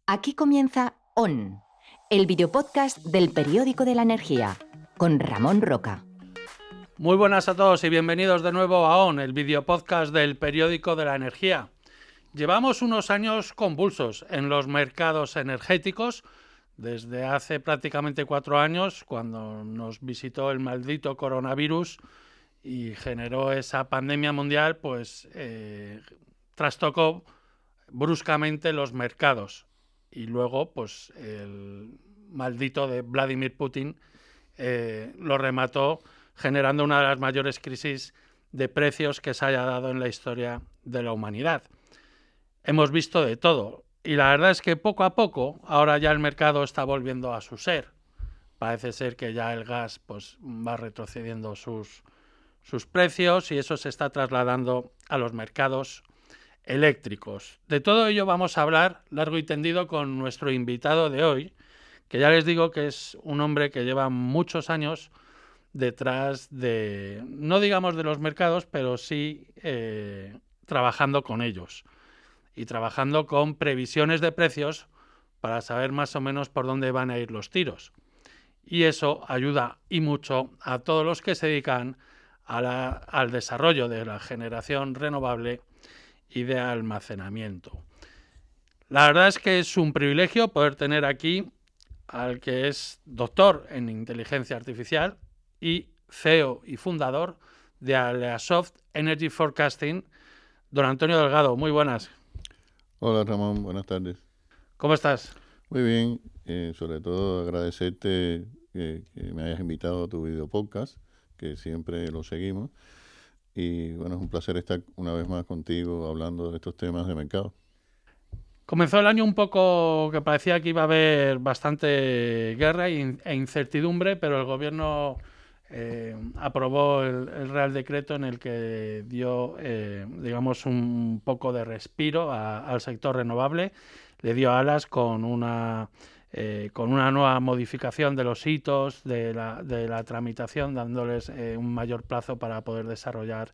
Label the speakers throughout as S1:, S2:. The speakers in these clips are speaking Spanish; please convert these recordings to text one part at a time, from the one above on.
S1: Aquí comienza ON, el videopodcast del Periódico de la Energía, con Ramón Roca.
S2: Muy buenas a todos y bienvenidos de nuevo a ON, el videopodcast del Periódico de la Energía. Llevamos unos años convulsos en los mercados energéticos, desde hace prácticamente 4 años, cuando nos visitó el maldito coronavirus y generó esa pandemia mundial, pues trastocó bruscamente los mercados. Y luego, pues el maldito de Vladimir Putin lo remató, generando una de las mayores crisis de precios que se haya dado en la historia de la humanidad. Hemos visto de todo y la verdad es que poco a poco ahora ya el mercado está volviendo a su ser. Parece ser que ya el gas pues va retrocediendo sus precios y eso se está trasladando a los mercados eléctricos. De todo ello vamos a hablar largo y tendido con nuestro invitado de hoy, que ya les digo que es un hombre que lleva muchos años detrás de, no digamos de los mercados, pero sí trabajando con ellos y trabajando con previsiones de precios para saber más o menos por dónde van a ir los tiros. Y eso ayuda y mucho a todos los que se dedican al desarrollo de la generación renovable y de almacenamiento. La verdad es que es un privilegio poder tener aquí al que es doctor en inteligencia artificial y CEO y fundador de Aleasoft Energy Forecasting, don Antonio Delgado. Muy buenas.
S3: Hola Ramón, buenas tardes.
S2: ¿Cómo estás?
S3: Muy bien, sobre todo agradecerte que me hayas invitado a tu video podcast, que siempre lo seguimos. Y bueno, es un placer estar una vez más contigo hablando de estos temas de mercado.
S2: Comenzó el año un poco que parecía que iba a haber bastante guerra e incertidumbre, pero el gobierno aprobó el Real Decreto en el que dio, digamos, un poco de respiro al sector renovable. Le dio alas con una nueva modificación de los hitos de la tramitación, dándoles un mayor plazo para poder desarrollar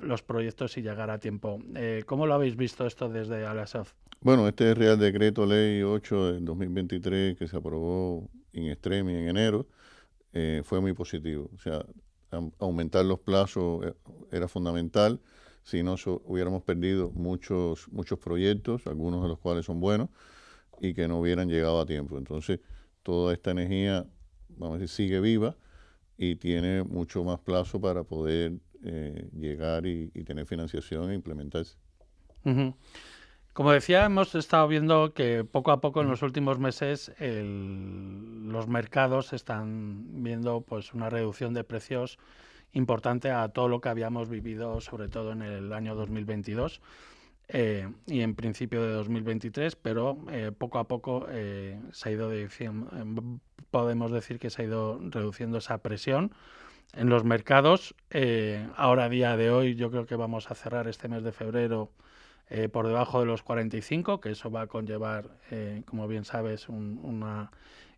S2: los proyectos y llegar a tiempo. ¿Cómo lo habéis visto esto desde Aleasoft?
S3: Bueno, este Real Decreto Ley 8 del 2023 que se aprobó in extremis en enero fue muy positivo. O sea, aumentar los plazos era fundamental. Si no, hubiéramos perdido muchos proyectos, algunos de los cuales son buenos, y que no hubieran llegado a tiempo. Entonces, toda esta energía, vamos a decir, sigue viva y tiene mucho más plazo para poder llegar y tener financiación e implementarse.
S2: Uh-huh. Como decía, hemos estado viendo que poco a poco en los últimos meses los mercados están viendo pues una reducción de precios importante a todo lo que habíamos vivido, sobre todo en el año 2022 y en principio de 2023, pero poco a poco se ha ido podemos decir que se ha ido reduciendo esa presión en los mercados. Ahora, a día de hoy, yo creo que vamos a cerrar este mes de febrero por debajo de los 45, que eso va a conllevar, como bien sabes,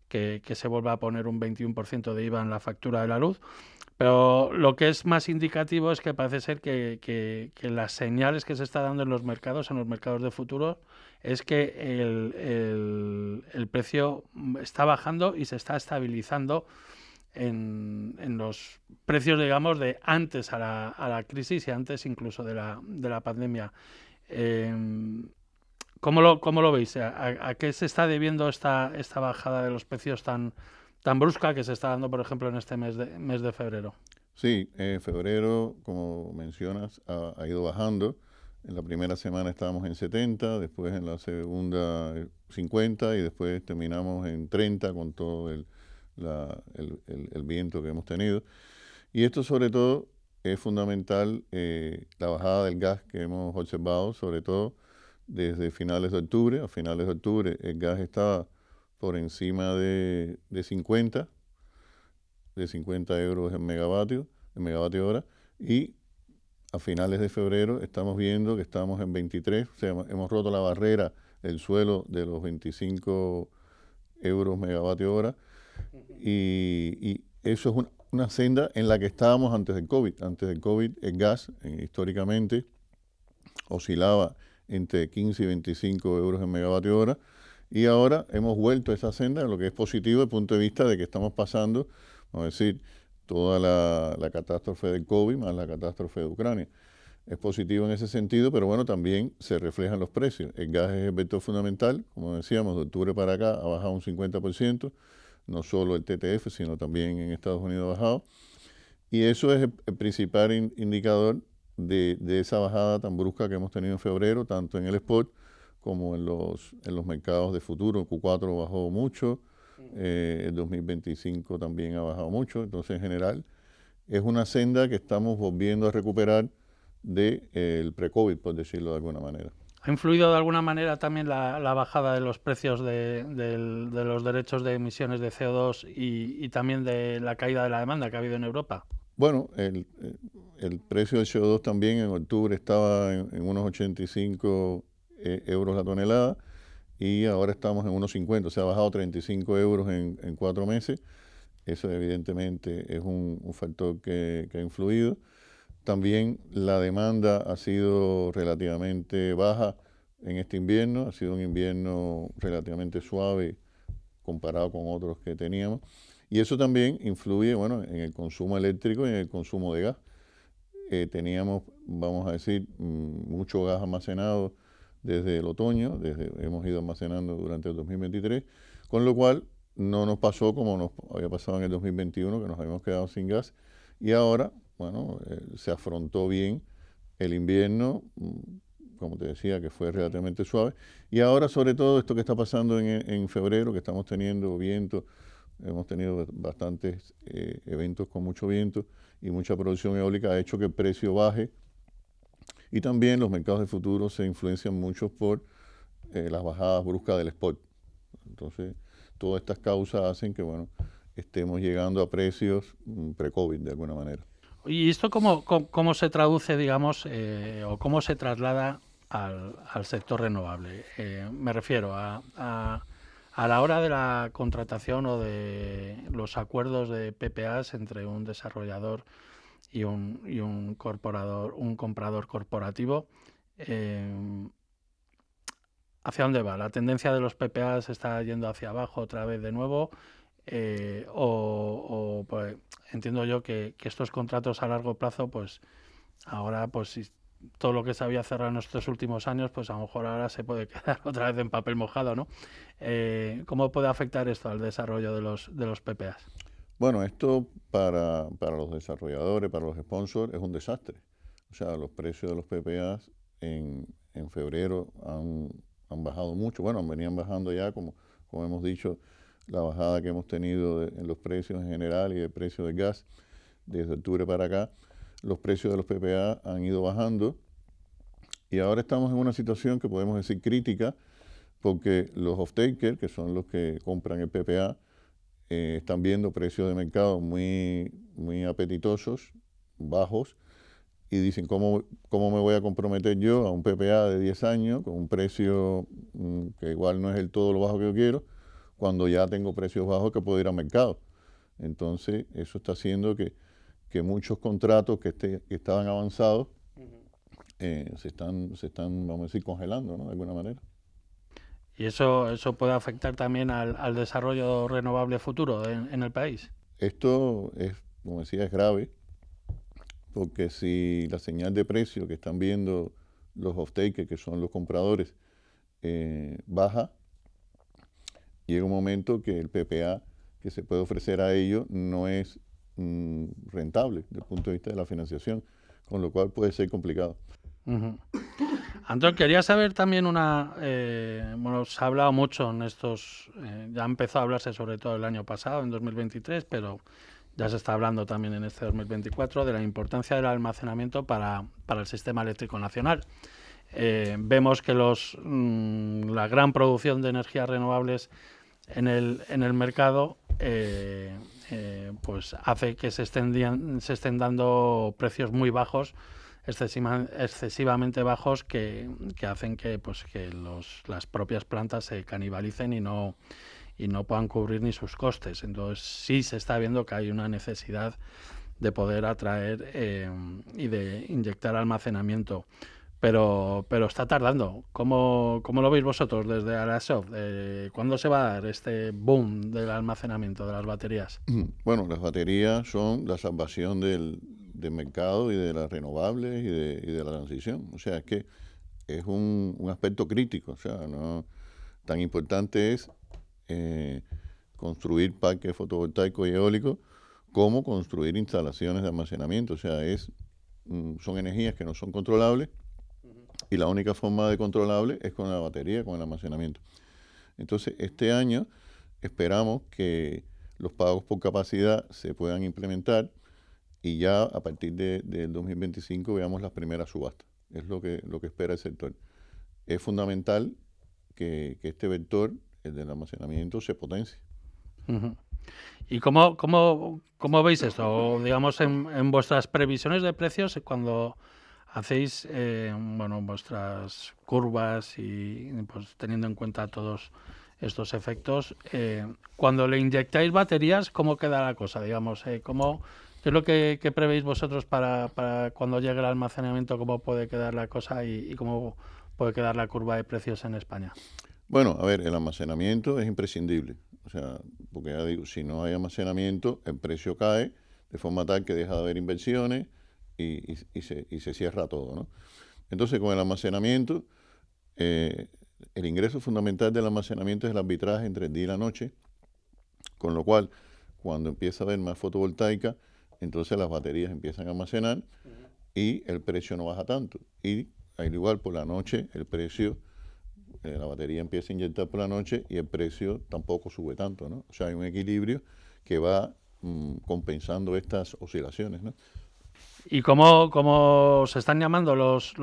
S2: que se vuelva a poner un 21% de IVA en la factura de la luz. Pero lo que es más indicativo es que parece ser que las señales que se está dando en los mercados de futuro, es que el precio está bajando y se está estabilizando en los precios, digamos, de antes a la crisis y antes incluso de la pandemia. ¿Cómo lo veis? ¿A qué se está debiendo esta bajada de los precios tan brusca que se está dando, por ejemplo, en este mes de febrero?
S3: Sí, febrero, como mencionas, ha ido bajando. En la primera semana estábamos en 70, después en la segunda 50 y después terminamos en 30 con todo el viento que hemos tenido. Y esto sobre todo es fundamental, la bajada del gas que hemos observado, sobre todo desde finales de octubre. A finales de octubre el gas estaba por encima de 50 euros en megavatio hora, y a finales de febrero estamos viendo que estamos en 23, o sea, hemos roto la barrera, el suelo de los 25 euros megavatio hora, y eso es una senda en la que estábamos antes del COVID. Antes del COVID el gas históricamente oscilaba entre 15 y 25 euros en megavatio hora, Y ahora hemos vuelto a esa senda, lo que es positivo desde el punto de vista de que estamos pasando, vamos a decir, toda la catástrofe del COVID más la catástrofe de Ucrania. Es positivo en ese sentido, pero bueno, también se reflejan los precios. El gas es el vector fundamental, como decíamos, de octubre para acá ha bajado un 50%, no solo el TTF, sino también en Estados Unidos ha bajado. Y eso es el principal indicador de esa bajada tan brusca que hemos tenido en febrero, tanto en el spot como en los mercados de futuro. El Q4 bajó mucho, el 2025 también ha bajado mucho. Entonces, en general, es una senda que estamos volviendo a recuperar del pre-COVID, por decirlo de alguna manera.
S2: ¿Ha influido de alguna manera también la bajada de los precios de los derechos de emisiones de CO2 y también de la caída de la demanda que ha habido en Europa?
S3: Bueno, el precio del CO2 también en octubre estaba en unos 85 euros la tonelada y ahora estamos en unos 50, o sea, ha bajado 35 euros en 4 meses. Eso evidentemente es un factor que ha influido. También la demanda ha sido relativamente baja en este invierno, ha sido un invierno relativamente suave comparado con otros que teníamos. Y eso también influye, bueno, en el consumo eléctrico y en el consumo de gas. Teníamos, vamos a decir, mucho gas almacenado desde el otoño, hemos ido almacenando durante el 2023, con lo cual no nos pasó como nos había pasado en el 2021, que nos habíamos quedado sin gas. Y ahora, bueno, se afrontó bien el invierno, como te decía, que fue relativamente suave. Y ahora, sobre todo, esto que está pasando en febrero, que estamos teniendo viento, hemos tenido bastantes eventos con mucho viento y mucha producción eólica, ha hecho que el precio baje. Y también los mercados de futuro se influencian mucho por las bajadas bruscas del spot. Entonces, todas estas causas hacen que, bueno, estemos llegando a precios pre-COVID de alguna manera.
S2: ¿Y esto cómo se traduce, digamos, o cómo se traslada al sector renovable? Me refiero a la hora de la contratación o de los acuerdos de PPAs entre un desarrollador y un comprador corporativo. ¿Hacia dónde va? ¿La tendencia de los PPAs está yendo hacia abajo otra vez de nuevo? Pues, entiendo yo que estos contratos a largo plazo, pues ahora, pues si todo lo que se había cerrado en estos últimos años, pues a lo mejor ahora se puede quedar otra vez en papel mojado, ¿no? ¿Cómo puede afectar esto al desarrollo de los PPAs?
S3: Bueno, esto para los desarrolladores, para los sponsors, es un desastre. O sea, los precios de los PPAs en febrero han bajado mucho. Bueno, venían bajando ya, como hemos dicho, la bajada que hemos tenido en los precios en general y el precio del gas desde octubre para acá. Los precios de los PPA han ido bajando y ahora estamos en una situación que podemos decir crítica porque los off-takers, que son los que compran el PPA, están viendo precios de mercado muy, muy apetitosos, bajos, y dicen, ¿cómo me voy a comprometer yo a un PPA de 10 años con un precio que igual no es el todo lo bajo que yo quiero, cuando ya tengo precios bajos que puedo ir al mercado? Entonces, eso está haciendo que muchos contratos que estaban avanzados se están, vamos a decir, congelando, ¿no? De alguna manera.
S2: ¿Y eso puede afectar también al desarrollo renovable futuro en el país?
S3: Esto es, como decía, es grave, porque si la señal de precio que están viendo los off-takers, que son los compradores, baja, llega un momento que el PPA que se puede ofrecer a ellos no es rentable desde el punto de vista de la financiación, con lo cual puede ser complicado.
S2: Uh-huh. Antón, quería saber también bueno, se ha hablado mucho en estos, ya empezó a hablarse sobre todo el año pasado, en 2023, pero ya se está hablando también en este 2024 de la importancia del almacenamiento para el sistema eléctrico nacional. Vemos que la gran producción de energías renovables en el mercado pues hace que se estén dando precios muy bajos, excesivamente bajos, que hacen que las propias plantas se canibalicen y no puedan cubrir ni sus costes. Entonces sí se está viendo que hay una necesidad de poder atraer y de inyectar almacenamiento. pero está tardando. ¿Cómo lo veis vosotros desde Arasoft? ¿Cuándo se va a dar este boom del almacenamiento de las baterías?
S3: Bueno, las baterías son la salvación del mercado y de las renovables y de la transición. O sea, es que es un aspecto crítico. O sea, no tan importante es construir parques fotovoltaicos y eólicos como construir instalaciones de almacenamiento. O sea, son energías que no son controlables y la única forma de controlable es con la batería, con el almacenamiento. Entonces, este año esperamos que los pagos por capacidad se puedan implementar y ya a partir del 2025 veamos las primeras subastas. Es lo que espera el sector. Es fundamental que este vector, el del almacenamiento, se potencie.
S2: Uh-huh. ¿Y cómo veis esto? O, digamos, en vuestras previsiones de precios, cuando hacéis vuestras curvas y pues teniendo en cuenta todos estos efectos, cuando le inyectáis baterías, ¿cómo queda la cosa? Digamos, ¿qué es lo que prevéis vosotros para cuando llegue el almacenamiento? ¿Cómo puede quedar la cosa y cómo puede quedar la curva de precios en España?
S3: Bueno, a ver, el almacenamiento es imprescindible. O sea, porque ya digo, si no hay almacenamiento, el precio cae de forma tal que deja de haber inversiones y se cierra todo, ¿no? Entonces, con el almacenamiento, el ingreso fundamental del almacenamiento es el arbitraje entre el día y la noche, con lo cual, cuando empieza a haber más fotovoltaica, entonces las baterías empiezan a almacenar y el precio no baja tanto. Y al igual por la noche, el precio, la batería empieza a inyectar por la noche y el precio tampoco sube tanto, ¿no? O sea, hay un equilibrio que va compensando estas oscilaciones, ¿no?
S2: ¿Y cómo se están llamando los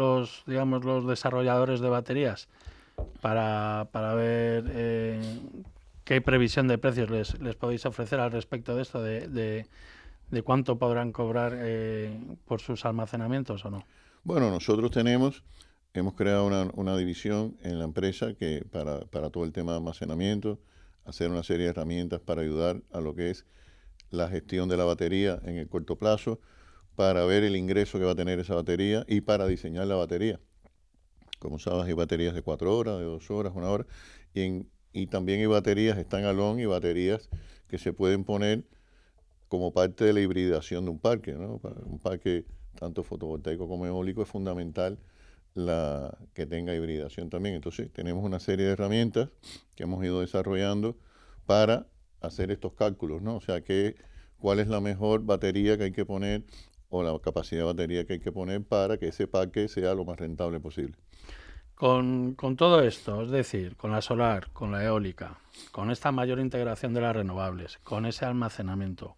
S2: desarrolladores de baterías para ver qué previsión de precios les podéis ofrecer al respecto de esto, de cuánto podrán cobrar por sus almacenamientos o no?
S3: Bueno, nosotros hemos creado una división en la empresa que para todo el tema de almacenamiento, hacer una serie de herramientas para ayudar a lo que es la gestión de la batería en el corto plazo, para ver el ingreso que va a tener esa batería y para diseñar la batería. Como sabes, hay baterías de 4 horas, de 2 horas, 1 hora, y también hay baterías stand-alone y baterías que se pueden poner como parte de la hibridación de un parque, ¿no? Para un parque tanto fotovoltaico como eólico es fundamental que tenga hibridación también. Entonces tenemos una serie de herramientas que hemos ido desarrollando para hacer estos cálculos, ¿no? O sea, cuál es la mejor batería que hay que poner o la capacidad de batería que hay que poner para que ese parque sea lo más rentable posible.
S2: Con todo esto, es decir, con la solar, con la eólica, con esta mayor integración de las renovables, con ese almacenamiento,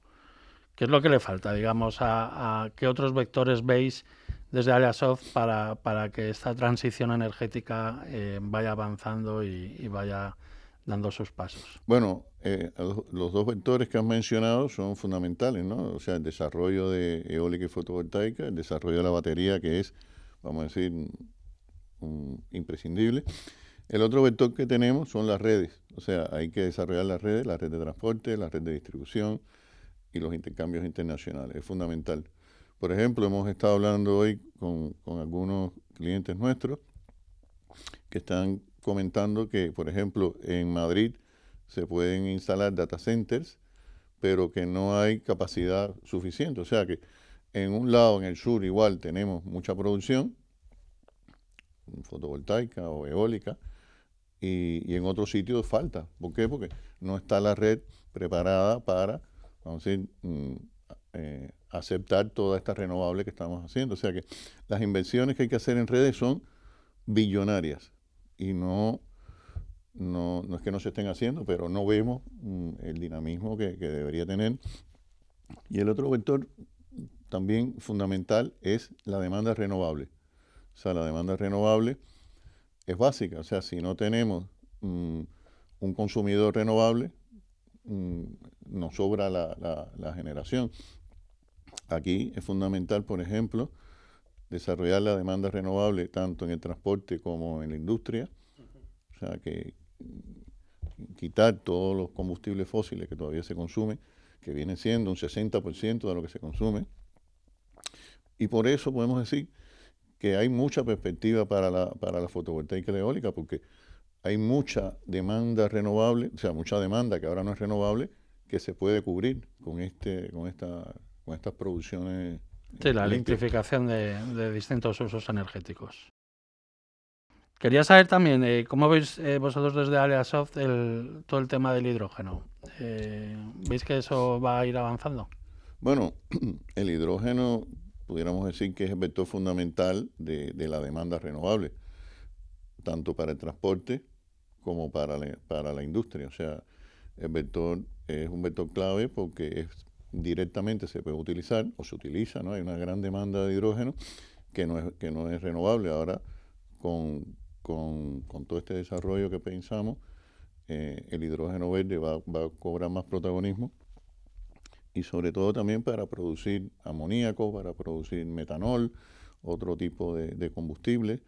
S2: ¿qué es lo que le falta, digamos, a qué otros vectores veis desde Aliasoft para que esta transición energética vaya avanzando y vaya dando sus pasos?
S3: Bueno, los dos vectores que has mencionado son fundamentales, ¿no? O sea, el desarrollo de eólica y fotovoltaica, el desarrollo de la batería, que es, vamos a decir, imprescindible. El otro vector que tenemos son las redes. O sea, hay que desarrollar las redes, la red de transporte, la red de distribución y los intercambios internacionales. Es fundamental. Por ejemplo, hemos estado hablando hoy con algunos clientes nuestros que están comentando que, por ejemplo, en Madrid se pueden instalar data centers, pero que no hay capacidad suficiente. O sea que en un lado, en el sur, igual tenemos mucha producción fotovoltaica o eólica, y en otros sitios falta. ¿Por qué? Porque no está la red preparada para, vamos a decir, aceptar toda esta renovable que estamos haciendo. O sea que las inversiones que hay que hacer en redes son billonarias y no es que no se estén haciendo, pero no vemos el dinamismo que debería tener. Y el otro vector también fundamental es la demanda renovable. O sea, la demanda renovable es básica. O sea, si no tenemos un consumidor renovable, nos sobra la generación. Aquí es fundamental, por ejemplo, desarrollar la demanda renovable tanto en el transporte como en la industria. O sea, que quitar todos los combustibles fósiles que todavía se consumen, que viene siendo un 60% de lo que se consume. Y por eso podemos decir que hay mucha perspectiva para la fotovoltaica y la eólica, porque hay mucha demanda renovable, o sea, mucha demanda que ahora no es renovable, que se puede cubrir con estas producciones
S2: Sí, la
S3: limpias.
S2: electrificación de distintos usos energéticos. Quería saber también cómo veis vosotros desde Aleasoft todo el tema del hidrógeno. ¿Veis que eso va a ir avanzando?
S3: Bueno, el hidrógeno pudiéramos decir que es el vector fundamental de la demanda renovable, tanto para el transporte como para la industria. O sea, el vector es un vector clave porque directamente se puede utilizar o se utiliza, ¿no? Hay una gran demanda de hidrógeno que no es renovable. Ahora, con todo este desarrollo que pensamos, el hidrógeno verde va a cobrar más protagonismo, y sobre todo también para producir amoníaco, para producir metanol, otro tipo de combustible,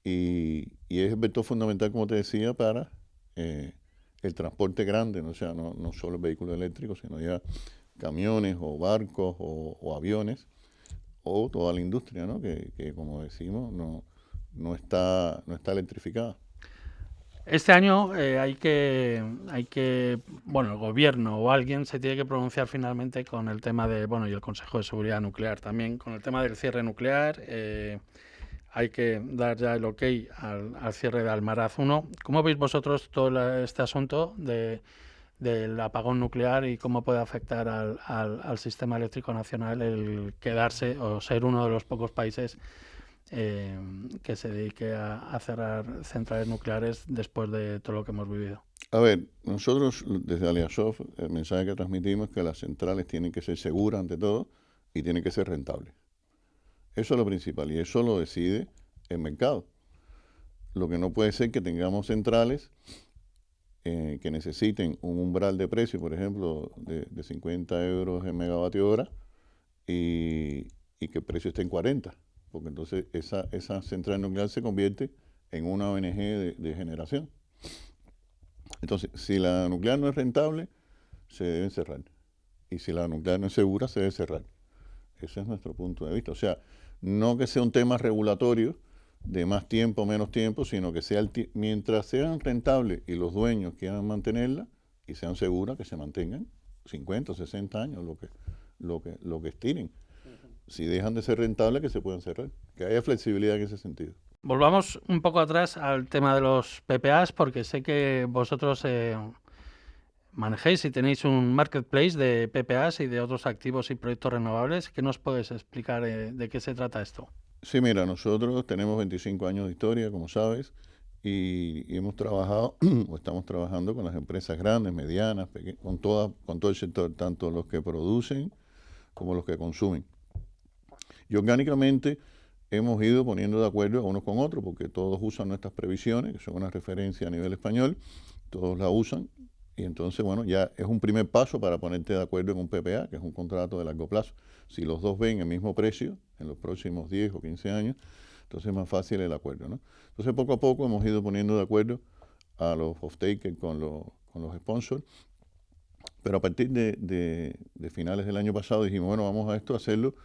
S3: y es el vector fundamental, como te decía, para el transporte grande, ¿no? O sea, no solo el vehículo eléctrico, sino ya camiones o barcos o aviones, o toda la industria, ¿no? Que como decimos, no está electrificada.
S2: Este año bueno, el gobierno o alguien se tiene que pronunciar finalmente con el tema y el Consejo de Seguridad Nuclear también, con el tema del cierre nuclear. Hay que dar ya el ok al cierre de Almaraz 1. ¿Cómo veis vosotros todo este asunto del apagón nuclear y cómo puede afectar al sistema eléctrico nacional el quedarse o ser uno de los pocos países que se dedique a cerrar centrales nucleares después de todo lo que hemos vivido?
S3: A ver, nosotros desde Aleasoft, el mensaje que transmitimos es que las centrales tienen que ser seguras ante todo y tienen que ser rentables. Eso es lo principal y eso lo decide el mercado. Lo que no puede ser que tengamos centrales que necesiten un umbral de precio, por ejemplo, de 50 euros en megavatio hora y que el precio esté en 40, porque entonces esa central nuclear se convierte en una ONG de generación. Entonces, si la nuclear no es rentable, se debe cerrar. Y si la nuclear no es segura, se debe cerrar. Ese es nuestro punto de vista. O sea, no que sea un tema regulatorio de más tiempo o menos tiempo, sino que sea mientras sean rentables y los dueños quieran mantenerla y sean seguras, que se mantengan 50 o 60 años, lo que estiren. Si dejan de ser rentables, que se puedan cerrar. Que haya flexibilidad en ese sentido.
S2: Volvamos un poco atrás al tema de los PPAs, porque sé que vosotros manejéis y tenéis un marketplace de PPAs y de otros activos y proyectos renovables. ¿Qué nos puedes explicar de qué se trata esto?
S3: Sí, mira, nosotros tenemos 25 años de historia, como sabes, y hemos trabajado o estamos trabajando con las empresas grandes, medianas, con todo el sector, tanto los que producen como los que consumen. Y orgánicamente hemos ido poniendo de acuerdo a unos con otros, porque todos usan nuestras previsiones, que son una referencia a nivel español, todos la usan, y entonces, bueno, ya es un primer paso para ponerte de acuerdo en un PPA, que es un contrato de largo plazo. Si los dos ven el mismo precio en los próximos 10 o 15 años, entonces es más fácil el acuerdo, ¿no? Entonces, poco a poco hemos ido poniendo de acuerdo a los off-takers con los sponsors, pero a partir de finales del año pasado dijimos, bueno, vamos a hacerlo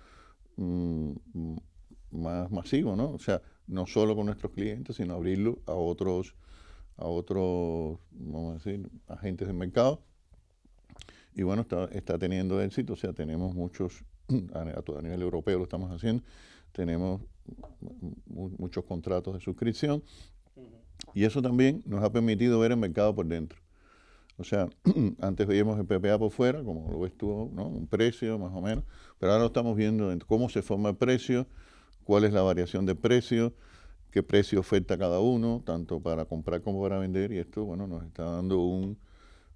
S3: más masivo, ¿no? O sea, no solo con nuestros clientes, sino abrirlo a otros, vamos a decir, agentes del mercado. Y bueno, está teniendo éxito, o sea, tenemos muchos, a nivel europeo lo estamos haciendo, tenemos muchos contratos de suscripción, y eso también nos ha permitido ver el mercado por dentro. O sea, antes veíamos el PPA por fuera, como lo ves tú, ¿no? Un precio más o menos, pero ahora lo estamos viendo cómo se forma el precio, cuál es la variación de precio, qué precio oferta cada uno, tanto para comprar como para vender, y esto, bueno, nos está dando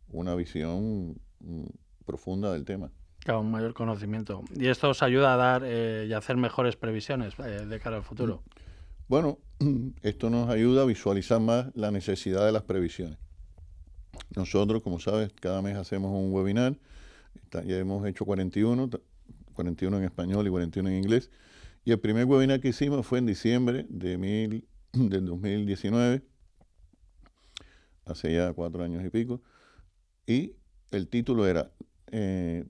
S3: una visión profunda del tema.
S2: Claro, un mayor conocimiento. Y esto os ayuda a dar y a hacer mejores previsiones de cara al futuro.
S3: Bueno, esto nos ayuda a visualizar más la necesidad de las previsiones. Nosotros, como sabes, cada mes hacemos un webinar, ya hemos hecho 41 en español y 41 en inglés, y el primer webinar que hicimos fue en diciembre del 2019, hace ya 4 años y pico, y el título era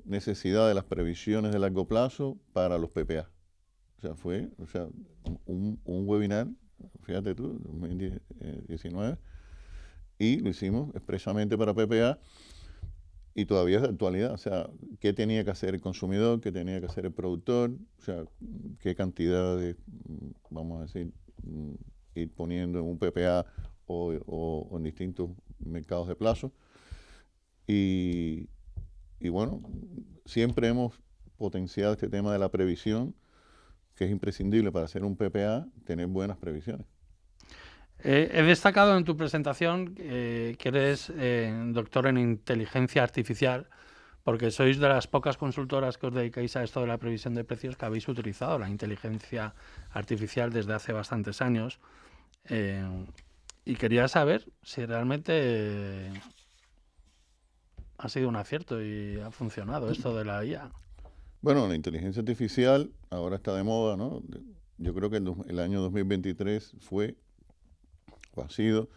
S3: necesidad de las previsiones de largo plazo para los PPA. O sea, fue un webinar, fíjate tú, 2019, y lo hicimos expresamente para PPA y todavía es de actualidad. O sea, qué tenía que hacer el consumidor, qué tenía que hacer el productor, o sea, qué cantidad de, vamos a decir, ir poniendo en un PPA o en distintos mercados de plazo. Y bueno, siempre hemos potenciado este tema de la previsión, que es imprescindible para hacer un PPA, tener buenas previsiones.
S2: He destacado en tu presentación que eres doctor en inteligencia artificial, porque sois de las pocas consultoras que os dedicáis a esto de la previsión de precios que habéis utilizado la inteligencia artificial desde hace bastantes años. Y quería saber si realmente ha sido un acierto y ha funcionado esto de la IA.
S3: Bueno, la inteligencia artificial ahora está de moda, ¿no? Yo creo que el año 2023 ha sido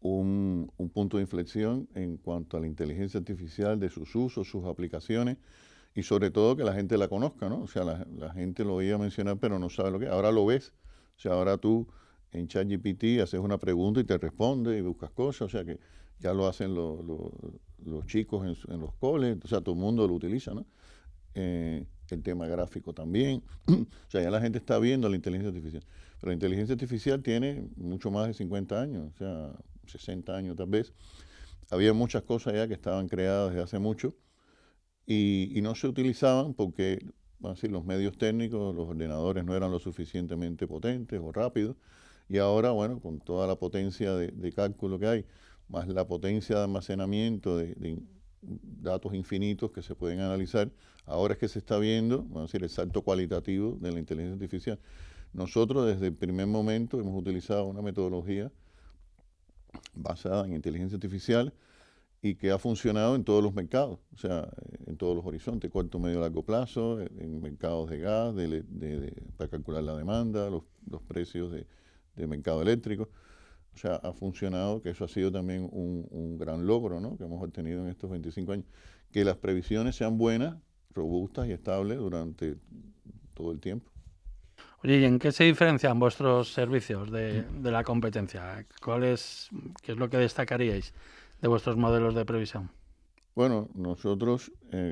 S3: un punto de inflexión en cuanto a la inteligencia artificial, de sus usos, sus aplicaciones y sobre todo que la gente la conozca, ¿no? O sea, la gente lo oía mencionar pero no sabe lo que es. Ahora lo ves. O sea, ahora tú en ChatGPT haces una pregunta y te responde y buscas cosas. O sea, que ya lo hacen los chicos en los coles. O sea, todo el mundo lo utiliza, ¿no? El tema gráfico también. O sea, ya la gente está viendo la inteligencia artificial. Pero la inteligencia artificial tiene mucho más de 50 años, o sea, 60 años tal vez. Había muchas cosas ya que estaban creadas desde hace mucho y no se utilizaban porque, vamos a decir, los medios técnicos, los ordenadores no eran lo suficientemente potentes o rápidos. Y ahora, bueno, con toda la potencia de cálculo que hay, más la potencia de almacenamiento de datos infinitos que se pueden analizar, ahora es que se está viendo, vamos a decir, el salto cualitativo de la inteligencia artificial. Nosotros desde el primer momento hemos utilizado una metodología basada en inteligencia artificial y que ha funcionado en todos los mercados, o sea, en todos los horizontes, corto, medio, largo plazo, en mercados de gas, para calcular la demanda, los precios de mercado eléctrico. O sea, ha funcionado, que eso ha sido también un gran logro, ¿no?, que hemos obtenido en estos 25 años. Que las previsiones sean buenas, robustas y estables durante todo el tiempo.
S2: Oye, ¿y en qué se diferencian vuestros servicios de la competencia? ¿Qué es lo que destacaríais de vuestros modelos de previsión?
S3: Bueno, nosotros,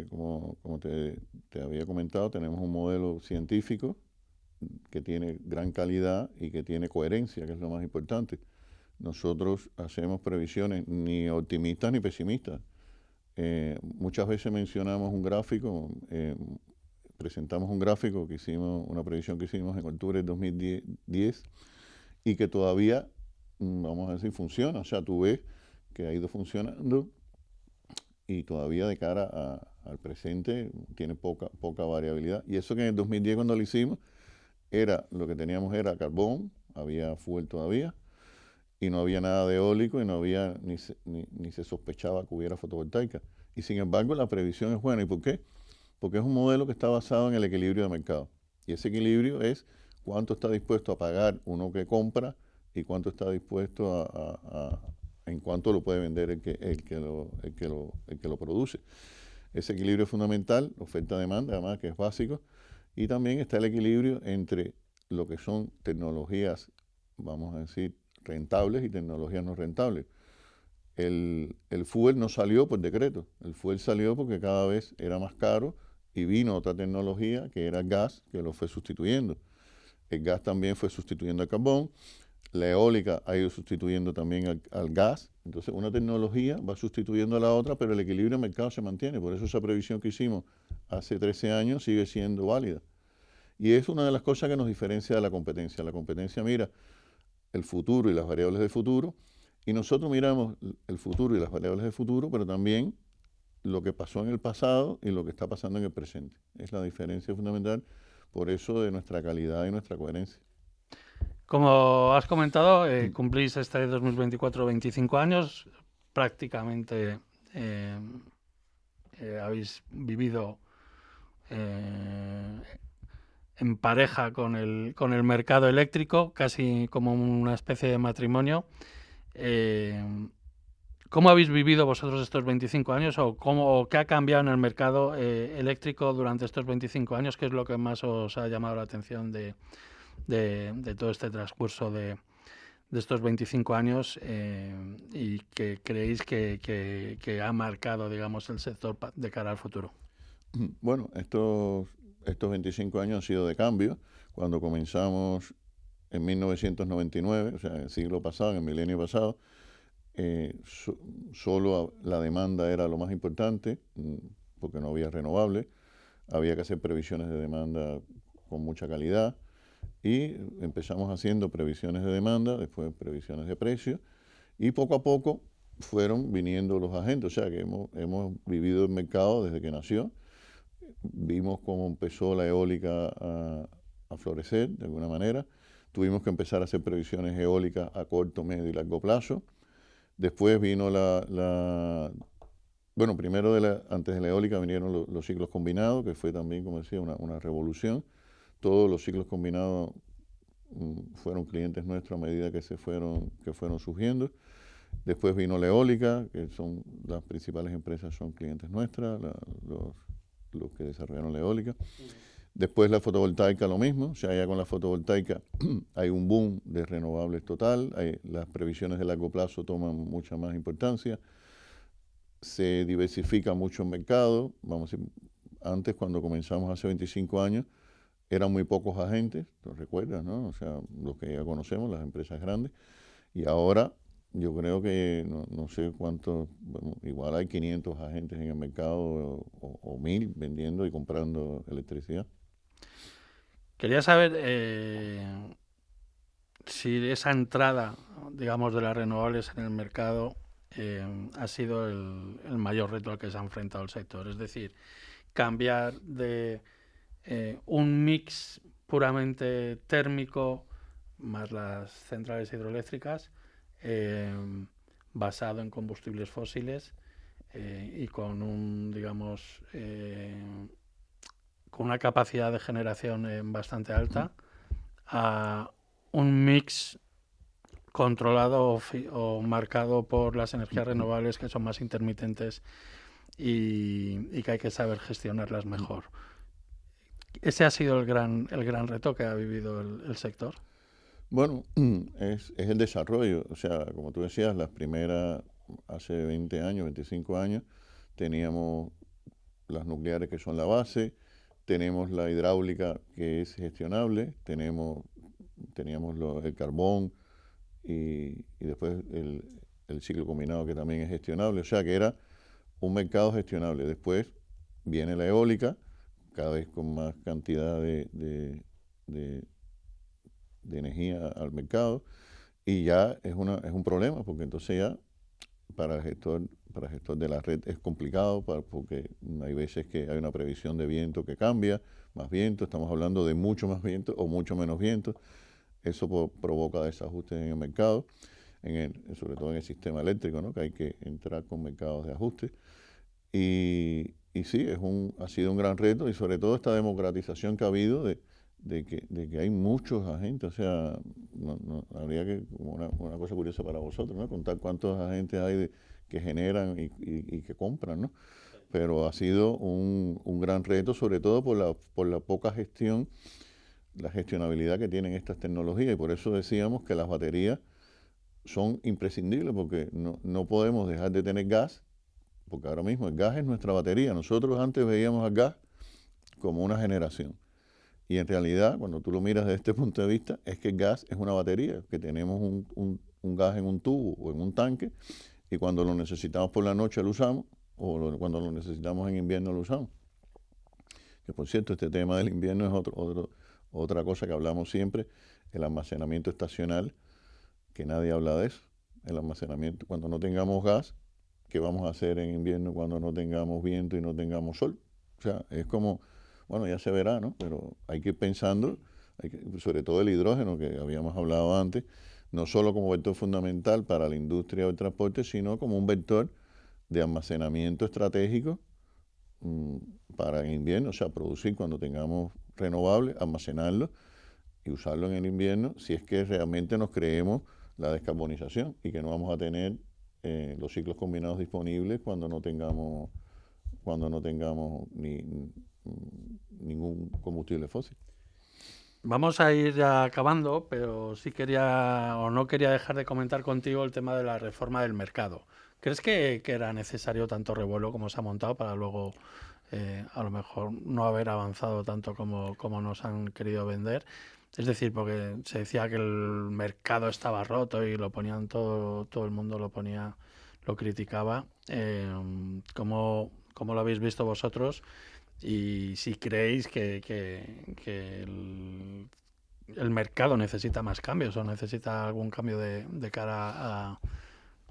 S3: como te había comentado, tenemos un modelo científico que tiene gran calidad y que tiene coherencia, que es lo más importante. Nosotros hacemos previsiones ni optimistas ni pesimistas. Muchas veces mencionamos un gráfico, presentamos un gráfico que hicimos, una previsión que hicimos en octubre de 2010 y que todavía, vamos a decir, funciona. O sea, tú ves que ha ido funcionando y todavía de cara al presente tiene poca variabilidad. Y eso que en el 2010 cuando lo hicimos, lo que teníamos era carbón, había fuel todavía, y no había nada de eólico y no había ni se sospechaba que hubiera fotovoltaica. Y sin embargo la previsión es buena. ¿Y por qué? Porque es un modelo que está basado en el equilibrio de mercado. Y ese equilibrio es cuánto está dispuesto a pagar uno que compra y cuánto está dispuesto en cuánto lo puede vender el que lo produce. Ese equilibrio es fundamental, oferta-demanda, además que es básico. Y también está el equilibrio entre lo que son tecnologías, vamos a decir, rentables y tecnologías no rentables. El fuel no salió por decreto, el fuel salió porque cada vez era más caro y vino otra tecnología que era el gas, que lo fue sustituyendo. El gas también fue sustituyendo al carbón, la eólica ha ido sustituyendo también al gas. Entonces una tecnología va sustituyendo a la otra, pero el equilibrio del mercado se mantiene. Por eso esa previsión que hicimos hace 13 años sigue siendo válida. Y es una de las cosas que nos diferencia de la competencia. La competencia mira el futuro y las variables del futuro, y nosotros miramos el futuro y las variables del futuro, pero también lo que pasó en el pasado y lo que está pasando en el presente. Es la diferencia fundamental, por eso de nuestra calidad y nuestra coherencia.
S2: Como has comentado, cumplís este 2024 25 años, prácticamente habéis vivido en pareja con el mercado eléctrico, casi como una especie de matrimonio. ¿Cómo habéis vivido vosotros estos 25 años o qué ha cambiado en el mercado eléctrico durante estos 25 años? ¿Qué es lo que más os ha llamado la atención de todo este transcurso de estos 25 años y que creéis que ha marcado, digamos, el sector de cara al futuro?
S3: Bueno, estos 25 años han sido de cambio. Cuando comenzamos en 1999, o sea, en el siglo pasado, en el milenio pasado, solo la demanda era lo más importante, porque no había renovables, había que hacer previsiones de demanda con mucha calidad y empezamos haciendo previsiones de demanda, después previsiones de precios y poco a poco fueron viniendo los agentes, o sea que hemos vivido el mercado desde que nació. Vimos cómo empezó la eólica a florecer de alguna manera. Tuvimos que empezar a hacer previsiones eólicas a corto, medio y largo plazo. Después vino bueno, primero antes de la eólica vinieron los ciclos combinados, que fue también, como decía, una revolución. Todos los ciclos combinados fueron clientes nuestros a medida que fueron surgiendo. Después vino la eólica, que son las principales empresas, son clientes nuestras, los que desarrollaron la eólica. Después la fotovoltaica lo mismo, o sea, ya con la fotovoltaica hay un boom de renovables total, las previsiones de largo plazo toman mucha más importancia, se diversifica mucho el mercado. Vamos a decir, antes cuando comenzamos hace 25 años eran muy pocos agentes, ¿te recuerdas, no? O sea, los que ya conocemos, las empresas grandes, y ahora yo creo que no sé cuántos, bueno, igual hay 500 agentes en el mercado o 1000 vendiendo y comprando electricidad.
S2: Quería saber si esa entrada, digamos, de las renovables en el mercado ha sido el mayor reto al que se ha enfrentado el sector. Es decir, cambiar de un mix puramente térmico más las centrales hidroeléctricas basado en combustibles fósiles y con digamos, con una capacidad de generación bastante alta, a un mix controlado o marcado por las energías renovables que son más intermitentes y que hay que saber gestionarlas mejor. Ese ha sido el gran reto que ha vivido el sector.
S3: Bueno, es el desarrollo, o sea, como tú decías, las primeras, hace 20 años, 25 años, teníamos las nucleares que son la base, tenemos la hidráulica que es gestionable, teníamos el carbón y después el ciclo combinado que también es gestionable, o sea que era un mercado gestionable. Después viene la eólica, cada vez con más cantidad de energía al mercado y ya es un problema porque entonces ya para el gestor de la red es complicado porque hay veces que hay una previsión de viento que cambia, más viento, estamos hablando de mucho más viento o mucho menos viento, eso provoca desajustes en el mercado, sobre todo en el sistema eléctrico, ¿no? Que hay que entrar con mercados de ajuste y sí, ha sido un gran reto y sobre todo esta democratización que ha habido de que hay muchos agentes, o sea, habría que, como una cosa curiosa para vosotros, ¿no? Contar cuántos agentes hay que generan y que compran, ¿no? Pero ha sido un gran reto, sobre todo por la poca gestión, la gestionabilidad que tienen estas tecnologías y por eso decíamos que las baterías son imprescindibles porque no podemos dejar de tener gas, porque ahora mismo el gas es nuestra batería. Nosotros antes veíamos al gas como una generación. Y en realidad, cuando tú lo miras desde este punto de vista, es que el gas es una batería, que tenemos un gas en un tubo o en un tanque, y cuando lo necesitamos por la noche lo usamos, o cuando lo necesitamos en invierno lo usamos. Que por cierto, este tema del invierno es otra cosa que hablamos siempre, el almacenamiento estacional, que nadie habla de eso. El almacenamiento, cuando no tengamos gas, ¿qué vamos a hacer en invierno cuando no tengamos viento y no tengamos sol? O sea, es como... Bueno, ya se verá, ¿no? Pero hay que ir pensando, sobre todo el hidrógeno que habíamos hablado antes, no solo como vector fundamental para la industria del transporte, sino como un vector de almacenamiento estratégico para el invierno, o sea, producir cuando tengamos renovables, almacenarlo y usarlo en el invierno, si es que realmente nos creemos la descarbonización y que no vamos a tener los ciclos combinados disponibles cuando no tengamos ningún combustible fósil.
S2: Vamos a ir ya acabando, pero sí no quería dejar de comentar contigo el tema de la reforma del mercado. ¿Crees que era necesario tanto revuelo como se ha montado para luego a lo mejor no haber avanzado tanto como nos han querido vender? Es decir, porque se decía que el mercado estaba roto y lo ponían todo el mundo lo criticaba. ¿Cómo lo habéis visto vosotros? Y si creéis que el mercado necesita más cambios o necesita algún cambio de cara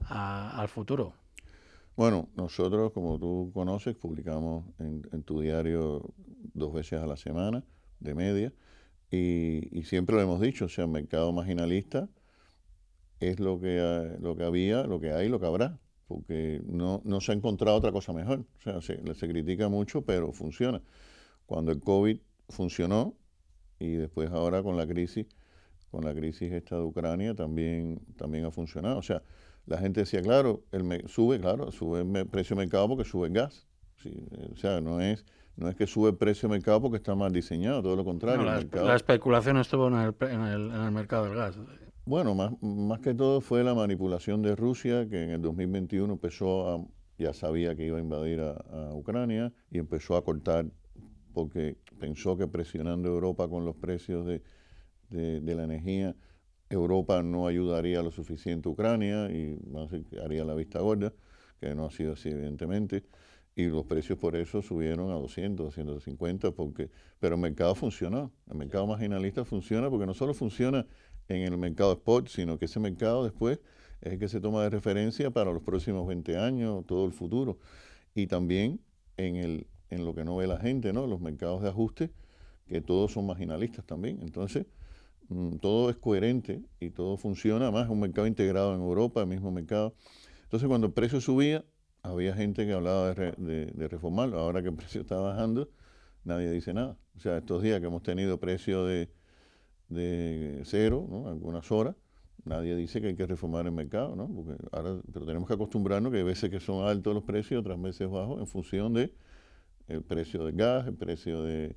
S2: al futuro.
S3: Bueno, nosotros, como tú conoces, publicamos en tu diario 2 veces a la semana, de media, y siempre lo hemos dicho, o sea, el mercado marginalista es lo que había, lo que hay, lo que habrá, porque no se ha encontrado otra cosa mejor. O sea, se critica mucho, pero funciona. Cuando el COVID funcionó, y después ahora con la crisis esta de Ucrania también ha funcionado. O sea, la gente decía, claro, sube el precio de mercado porque sube el gas. Sí, o sea, no es que sube el precio de mercado porque está mal diseñado, todo lo contrario.
S2: No, la especulación estuvo en el mercado del gas.
S3: Bueno, más que todo fue la manipulación de Rusia, que en el 2021 ya sabía que iba a invadir a Ucrania y empezó a cortar porque pensó que presionando a Europa con los precios de la energía, Europa no ayudaría lo suficiente a Ucrania y haría la vista gorda, que no ha sido así evidentemente, y los precios por eso subieron a 200, 250, pero el mercado funcionó, el mercado marginalista funciona porque no solo funciona en el mercado spot, sino que ese mercado después es el que se toma de referencia para los próximos 20 años, todo el futuro, y también en lo que no ve la gente, ¿no? Los mercados de ajuste, que todos son marginalistas también. Entonces, todo es coherente y todo funciona, más un mercado integrado en Europa, el mismo mercado. Entonces, cuando el precio subía, había gente que hablaba de reformarlo. Ahora que el precio está bajando, nadie dice nada. O sea, estos días que hemos tenido precio de cero, ¿no? Algunas horas, nadie dice que hay que reformar el mercado, ¿no? Pero tenemos que acostumbrarnos que hay veces que son altos los precios, otras veces bajos, en función de el precio del gas, el precio del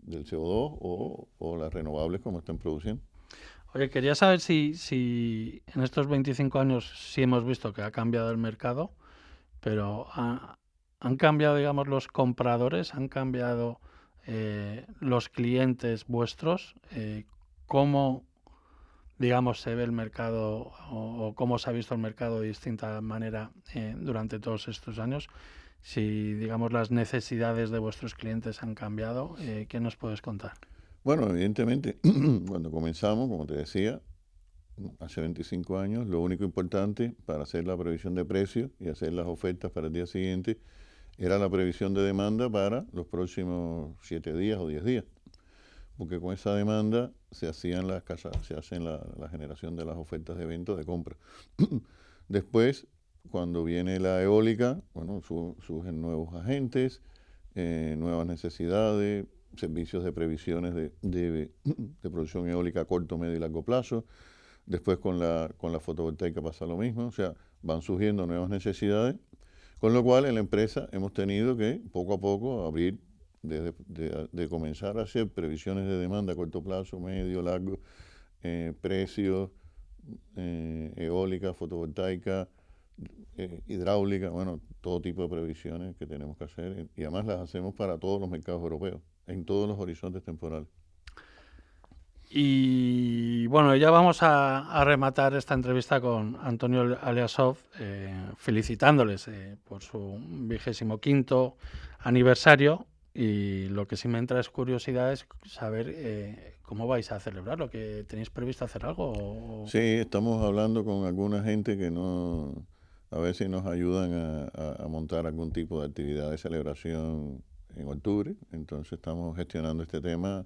S3: CO2 o las renovables como están produciendo.
S2: Oye, quería saber si en estos 25 años sí hemos visto que ha cambiado el mercado, pero han cambiado, digamos, los compradores, han cambiado los clientes vuestros. ¿Cómo, digamos, se ve el mercado o cómo se ha visto el mercado de distinta manera durante todos estos años? Si, digamos, las necesidades de vuestros clientes han cambiado, ¿qué nos puedes contar?
S3: Bueno, evidentemente, cuando comenzamos, como te decía, hace 25 años, lo único importante para hacer la previsión de precios y hacer las ofertas para el día siguiente era la previsión de demanda para los próximos 7 días o 10 días. Porque con esa demanda se hace la generación de las ofertas de venta de compra. Después, cuando viene la eólica, bueno, surgen nuevos agentes, nuevas necesidades, servicios de previsiones de producción eólica a corto, medio y largo plazo. Después con la fotovoltaica pasa lo mismo, o sea, van surgiendo nuevas necesidades, con lo cual en la empresa hemos tenido que poco a poco abrir, de comenzar a hacer previsiones de demanda a corto plazo, medio, largo, precios, eólica, fotovoltaica, hidráulica, bueno, todo tipo de previsiones que tenemos que hacer y además las hacemos para todos los mercados europeos, en todos los horizontes temporales.
S2: Y bueno, ya vamos a rematar esta entrevista con Antonio Aliasov, felicitándoles por su 25º aniversario, y lo que sí me entra es curiosidad es saber cómo vais a celebrarlo, que tenéis previsto hacer algo.
S3: Sí, estamos hablando con alguna gente que a ver si nos ayudan a montar algún tipo de actividad de celebración en octubre, entonces estamos gestionando este tema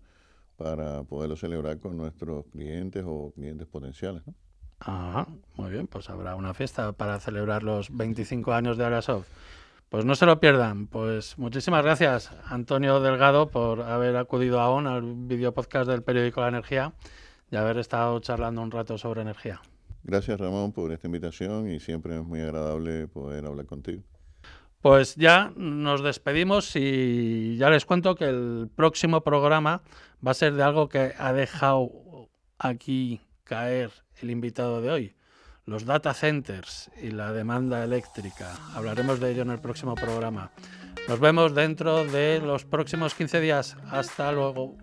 S3: para poderlo celebrar con nuestros clientes o clientes potenciales, ¿no?
S2: Ajá, muy bien, pues habrá una fiesta para celebrar los 25 años de Aliasov. Pues no se lo pierdan. Pues muchísimas gracias, Antonio Delgado, por haber acudido a ON, al videopodcast del periódico La Energía, y haber estado charlando un rato sobre energía.
S3: Gracias, Ramón, por esta invitación y siempre es muy agradable poder hablar contigo.
S2: Pues ya nos despedimos y ya les cuento que el próximo programa va a ser de algo que ha dejado aquí caer el invitado de hoy, los data centers y la demanda eléctrica. Hablaremos de ello en el próximo programa. Nos vemos dentro de los próximos 15 días. Hasta luego.